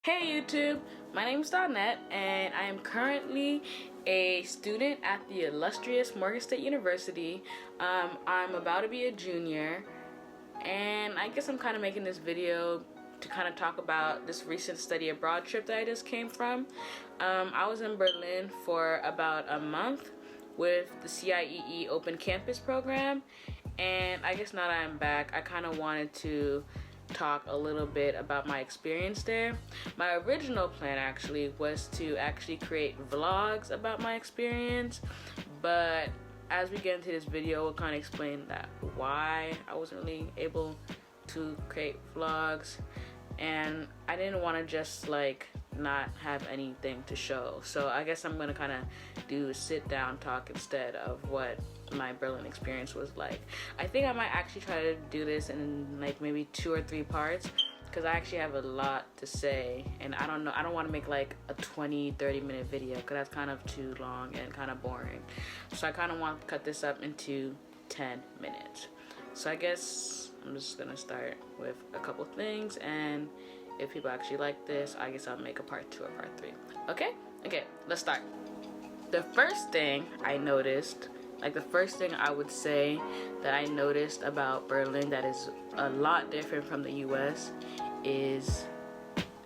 Hey YouTube, my name is Donette and I am currently a student at the illustrious Morgan State University. I'm about to be a junior and I guess I'm kind of making this video to kind of talk about this recent study abroad trip that I just came from. I was in Berlin for about a month with the CIEE Open Campus program, and I guess now that I'm back, I kind of wanted to talk a little bit about my experience there. My original plan actually was to create vlogs about my experience, but as we get into this video, we'll kind of explain that why I wasn't really able to create vlogs, and I didn't want to just like not have anything to show. So I guess I'm gonna kind of do a sit down talk instead of what my Berlin experience was like. I think I might actually try to do this in like maybe 2 or 3 parts because I actually have a lot to say, and I don't want to make like a 20-30 minute video because that's kind of too long and kind of boring. So I kind of want to cut this up into 10 minutes. So I guess I'm just gonna start with a couple things, and if people actually like this, I guess I'll make a part 2 or part 3. Okay, let's start. The first thing I noticed, like the first thing I would say that I noticed about Berlin that is a lot different from the US is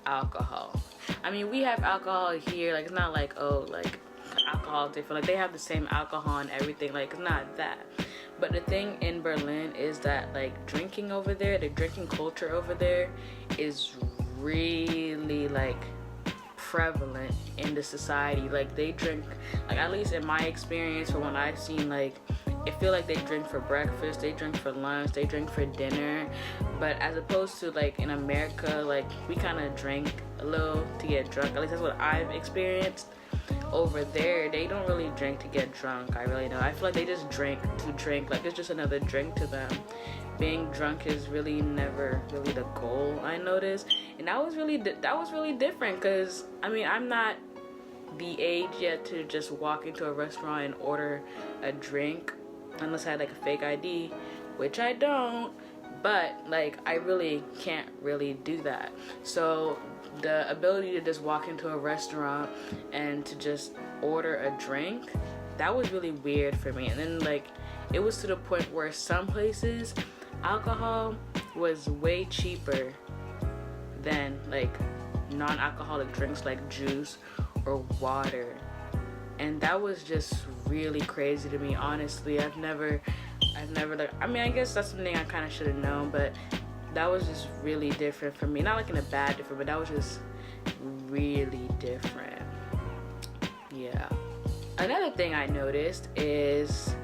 alcohol. I mean, we have alcohol here, like it's not like, oh, like alcohol different, like they have the same alcohol and everything, like it's not that. But the thing in Berlin is that like drinking over there, the drinking culture over there is really like prevalent in the society. Like they drink, like at least in my experience from what I've seen, like I feel like they drink for breakfast, they drink for lunch, they drink for dinner. But as opposed to like in America, like we kind of drink a little to get drunk. At least that's what I've experienced. Over there, they don't really drink to get drunk. I really don't. I feel like they just drink to drink. Like it's just another drink to them. Being drunk is really never really the goal, I noticed. And that was really different because I mean, I'm not the age yet to just walk into a restaurant and order a drink unless I had like a fake ID, which I don't. But like I really can't really do that. So the ability to just walk into a restaurant and to just order a drink, that was really weird for me. And then like it was to the point where some places alcohol was way cheaper than like non-alcoholic drinks like juice or water, and that was just really crazy to me. Honestly, I've never like, I mean, I guess that's something I kind of should have known, but that was just really different for me. Not like in a bad different, but that was just really different. Yeah. Another thing I noticed is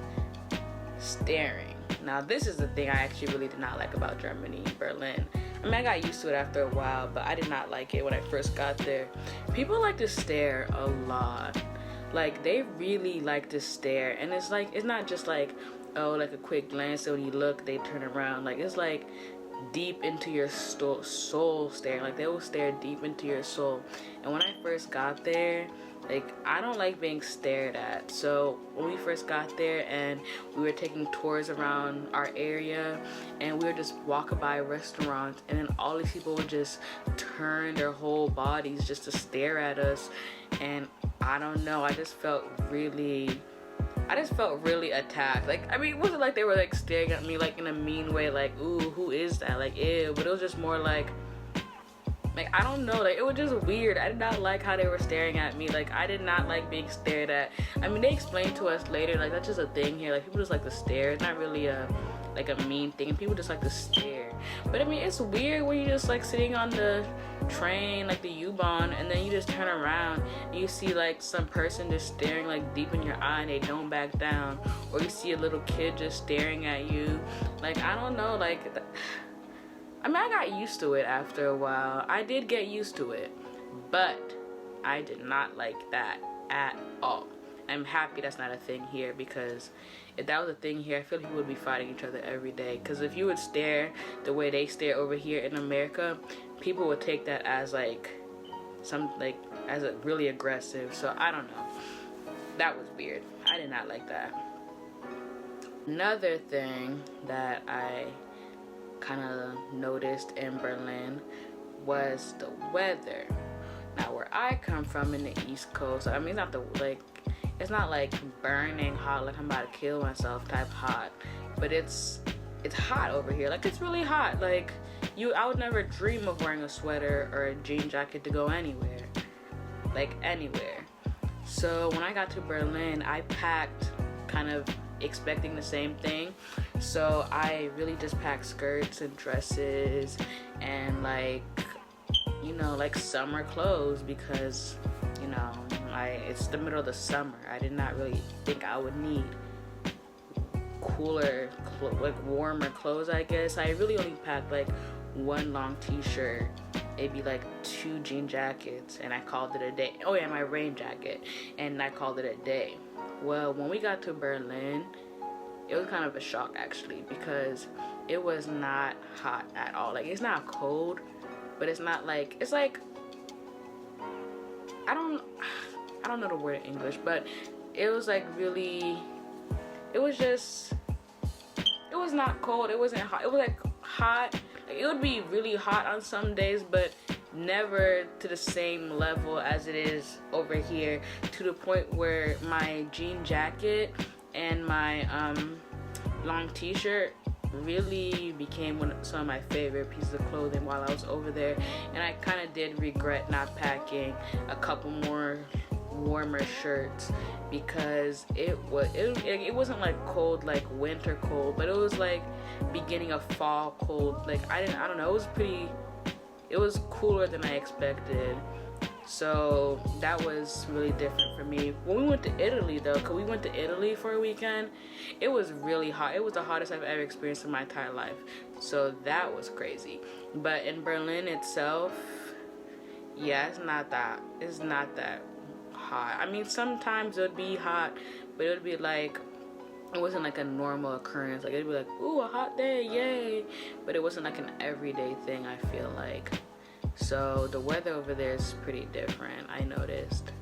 staring. Now this is the thing I actually really did not like about Germany, Berlin. I mean, I got used to it after a while, but I did not like it when I first got there. People like to stare a lot. Like they really like to stare, and it's like, it's not just like, oh, like a quick glance, so when you look they turn around. Like it's like deep into your soul staring. Like they will stare deep into your soul. And when I first got there, like I don't like being stared at. So when we first got there and we were taking tours around our area and we were just walking by restaurants, and then all these people would just turn their whole bodies just to stare at us, and I don't know, I just felt really attacked. Like, I mean, it wasn't like they were like staring at me like in a mean way, like, ooh, who is that, like, ew. But it was just more like I don't know, like it was just weird. I did not like how they were staring at me. Like I did not like being stared at. I mean, they explained to us later, like that's just a thing here, like people just like to stare. It's not really a mean thing, people just like to stare. But I mean, it's weird when you're just like sitting on the train, like the U-Bahn, and then you just turn around and you see like some person just staring like deep in your eye and they don't back down, or you see a little kid just staring at you. Like I don't know, like I mean, I got used to it after a while. I did get used to it, but I did not like that at all. I'm happy that's not a thing here, because if that was a thing here, I feel like people would be fighting each other every day. Because if you would stare the way they stare over here in America, people would take that as like as a really aggressive. So I don't know. That was weird. I did not like that. Another thing that I kind of noticed in Berlin was the weather. Now, where I come from in the East Coast, I mean, it's not like burning hot, like I'm about to kill myself type hot, but it's hot over here. Like, it's really hot. Like, I would never dream of wearing a sweater or a jean jacket to go anywhere. Like, anywhere. So when I got to Berlin, I packed kind of expecting the same thing. So I really just packed skirts and dresses and like summer clothes because it's the middle of the summer. I did not really think I would need cooler, warmer clothes, I guess. I really only packed like one long t-shirt, maybe like 2 jean jackets, and I called it a day. Oh yeah, my rain jacket, and I called it a day. Well, when we got to Berlin, it was kind of a shock actually because it was not hot at all. Like, it's not cold, but it's not like, it's like, I don't know the word in English, but it was like really, it was not cold, it wasn't hot, it was like hot. Like, it would be really hot on some days, but never to the same level as it is over here, to the point where my jean jacket and my long t-shirt really became some of my favorite pieces of clothing while I was over there. And I kind of did regret not packing a couple more warmer shirts because it wasn't like cold, like winter cold, but it was like beginning of fall cold. Like, I don't know, it was cooler than I expected. So that was really different for me. When we went to Italy though, because we went to Italy for a weekend, it was really hot. It was the hottest I've ever experienced in my entire life. So that was crazy. But in Berlin itself, yeah, it's not that hot. I mean, sometimes it would be hot, but it would be like, it wasn't like a normal occurrence. Like, it'd be like, ooh, a hot day, yay. But it wasn't like an everyday thing, I feel like. So the weather over there is pretty different, I noticed.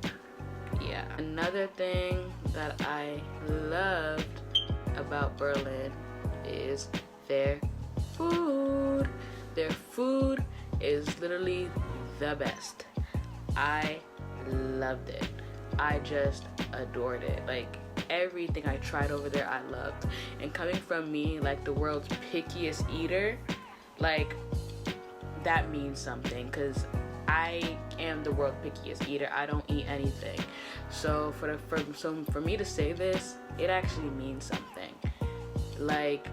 Yeah. Another thing that I loved about Berlin is their food. Their food is literally the best. I loved it. I just adored it. Like, everything I tried over there, I loved. And coming from me, like the world's pickiest eater, like, that means something, because I am the world's pickiest eater. I don't eat anything. So for me to say this, it actually means something. Like,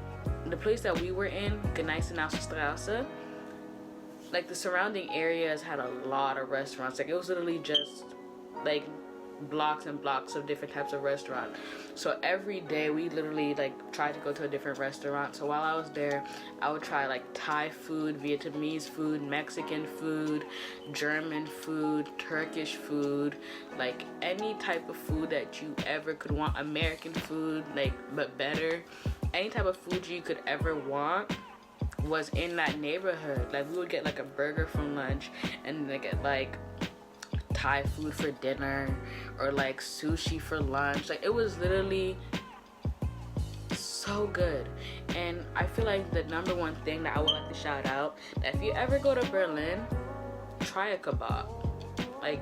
the place that we were in, Gneisenaustrasse, like the surrounding areas had a lot of restaurants. Like, it was literally just like blocks and blocks of different types of restaurants. So every day we literally like tried to go to a different restaurant. So while I was there, I would try like Thai food, Vietnamese food, Mexican food, German food, Turkish food, like any type of food that you ever could want. American food, like, but better. Any type of food you could ever want was in that neighborhood. Like, we would get like a burger for lunch, and they get like Thai food for dinner, or like sushi for lunch. Like, it was literally so good. And I feel like the number one thing that I would like to shout out, that if you ever go to Berlin, try a kebab. Like,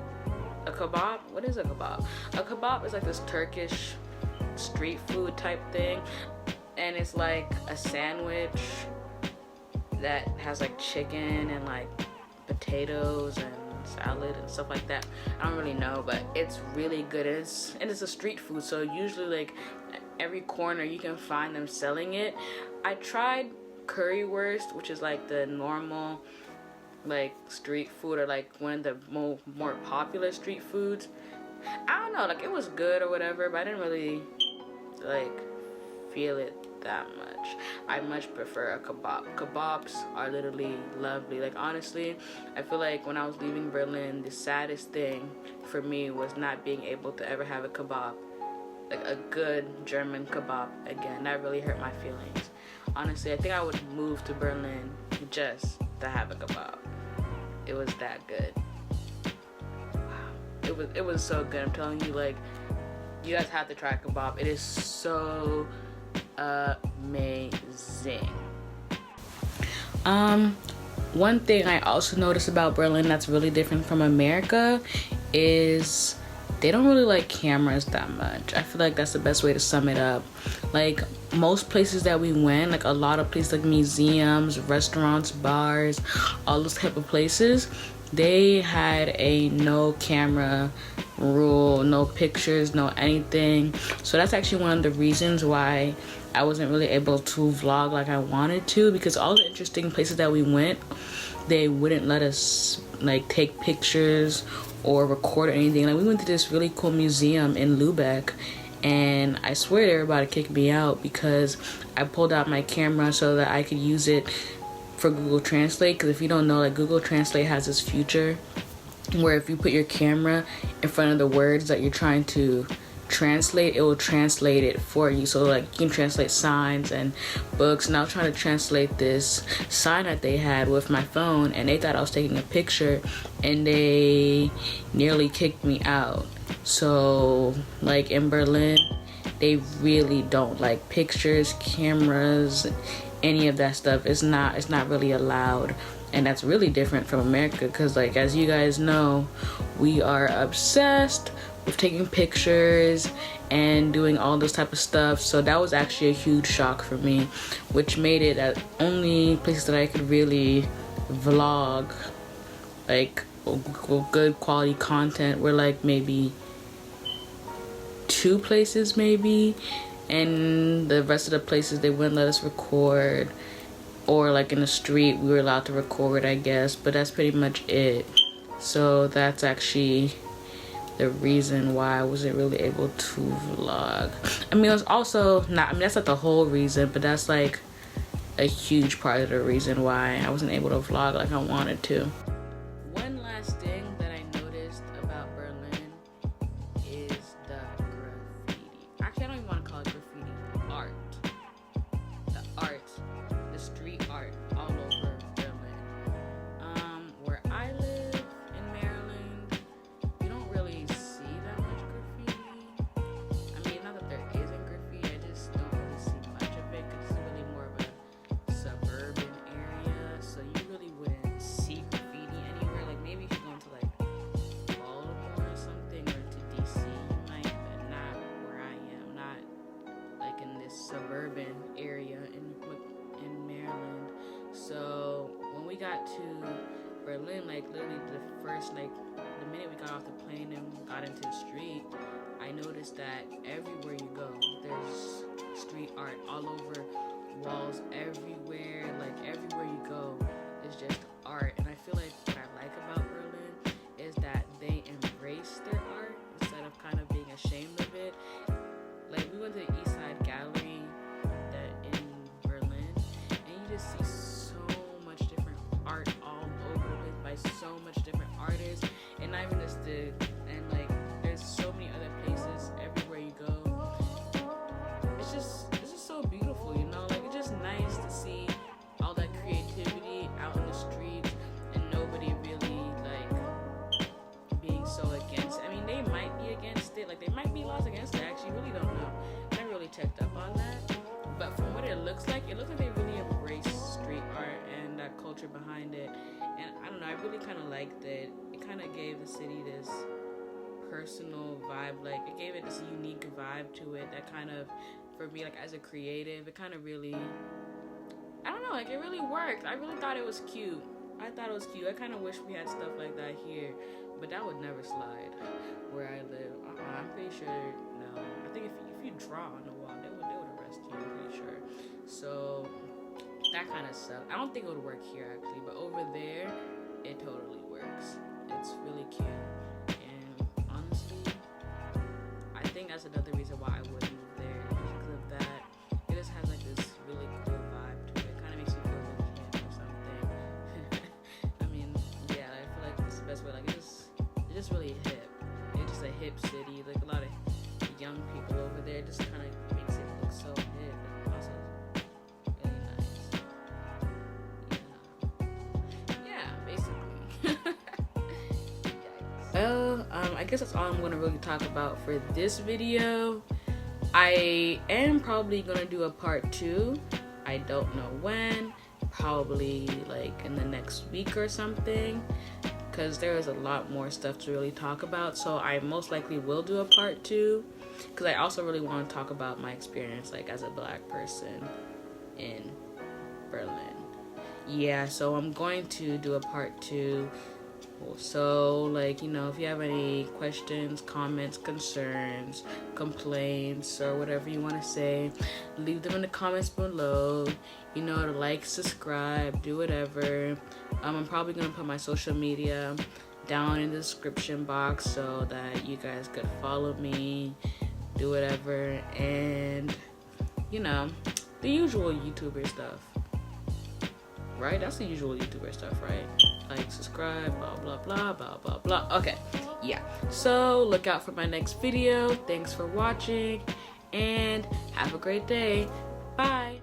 a kebab, what is a kebab? A kebab is like this Turkish street food type thing, and it's like a sandwich that has like chicken and like potatoes and salad and stuff like that. I don't really know, but it's really good. And it's a street food, so usually like every corner you can find them selling it. I tried currywurst, which is like the normal like street food, or like one of the more popular street foods. I don't know, like, it was good or whatever, but I didn't really like feel it that much. I much prefer a kebab. Kebabs are literally lovely. Like, honestly, I feel like when I was leaving Berlin, the saddest thing for me was not being able to ever have a kebab, like a good German kebab again. That really hurt my feelings. Honestly, I think I would move to Berlin just to have a kebab. It was that good. Wow. It was so good. I'm telling you, like, you guys have to try kebab. It is so amazing. One thing I also noticed about Berlin that's really different from America is they don't really like cameras that much. I feel like that's the best way to sum it up. Like most places that we went, like a lot of places like museums, restaurants, bars, all those type of places, they had a no camera rule, no pictures, no anything. So that's actually one of the reasons why I wasn't really able to vlog like I wanted to, because all the interesting places that we went, they wouldn't let us like take pictures or record anything. Like we went to this really cool museum in Lubeck, and I swear they were about to kick me out because I pulled out my camera so that I could use it for Google Translate. Because if you don't know, like Google Translate has this feature where if you put your camera in front of the words that you're trying to translate, it will translate it for you. So like you can translate signs and books, and I was trying to translate this sign that they had with my phone, and they thought I was taking a picture, and they nearly kicked me out. So like in Berlin, they really don't like pictures, cameras, any of that stuff. It's not really allowed. And that's really different from America, because like as you guys know, we are obsessed with taking pictures and doing all this type of stuff. So that was actually a huge shock for me, which made it that only places that I could really vlog like good quality content were like maybe 2 places maybe, and the rest of the places they wouldn't let us record, or like in the street we were allowed to record, I guess, but that's pretty much it. So that's actually the reason why I wasn't really able to vlog. I mean, it was also not, I mean, that's not the whole reason, but that's like a huge part of the reason why I wasn't able to vlog like I wanted to. One last thing that I noticed about Berlin is the graffiti. Actually, I don't even want to call it graffiti. Art. The art. The street art all over Berlin. Where I live in Maryland, you don't really see that much graffiti. I mean, not that there isn't graffiti, I just don't really see much of it because it's really more of a suburban area. So you really wouldn't see graffiti anywhere. Like maybe if you go into like Baltimore or something, or to DC, you might, but not where I am. Not like in this suburban area in Maryland. So when we got to Berlin, like literally the first, like the minute we got off the plane and got into the street, I noticed that everywhere you go, there's street art all over walls, everywhere. Like everywhere you go, it's just art. And I feel like what I like about Berlin is that they embrace their art instead of kind of being ashamed of it. Like we went to the East Side Gallery in Berlin, and you just see so much different art all over the place by so much different artists, and not even just and like there's so many other places everywhere you go. It's just so beautiful, you know. Like it's just nice to see all that creativity out in the streets and nobody really like being so against it. I mean, they might be against it, like they might be laws against it. I actually really don't know. I never really checked up on that. But from what it looks like they really embrace street art and that culture behind it. And I don't know, I really kind of liked it. It kind of gave the city this personal vibe. Like it gave it this unique vibe to it that kind of, for me, like as a creative, it kind of really, I don't know, like it really worked. I really thought it was cute. I kind of wish we had stuff like that here, but that would never slide where I live. I'm pretty sure, no. I think if you draw on the wall, they would arrest you, I'm pretty sure. So that kind of sucked. I don't think it would work here actually, but over there, it totally works. It's really cute, and honestly, I think that's another reason why I would move there, because of that. It just has like this really cool vibe to it. It kind of makes you feel really hip or something. I mean, yeah, I feel like it's the best way. Like it's just really hip. It's just a hip city. Like a lot of young people over there. It just kind of makes it look so hip, and also really nice. Yeah, basically. Well, I guess that's all I'm gonna really talk about for this video. I am probably gonna do a part 2. I don't know when. probably like in the next week or something, because there is a lot more stuff to really talk about. So I most likely will do a part 2, because I also really want to talk about my experience like as a Black person in Berlin. Yeah, so I'm going to do a part 2. So, like, you know, if you have any questions, comments, concerns, complaints, or whatever you want to say, leave them in the comments below. You know, to like, subscribe, do whatever. I'm probably going to put my social media down in the description box so that you guys could follow me, do whatever, and, you know, the usual YouTuber stuff. Right? That's the usual YouTuber stuff, right? Like, subscribe, blah, blah, blah, blah, blah, blah. Okay, yeah. So, look out for my next video. Thanks for watching, and have a great day. Bye.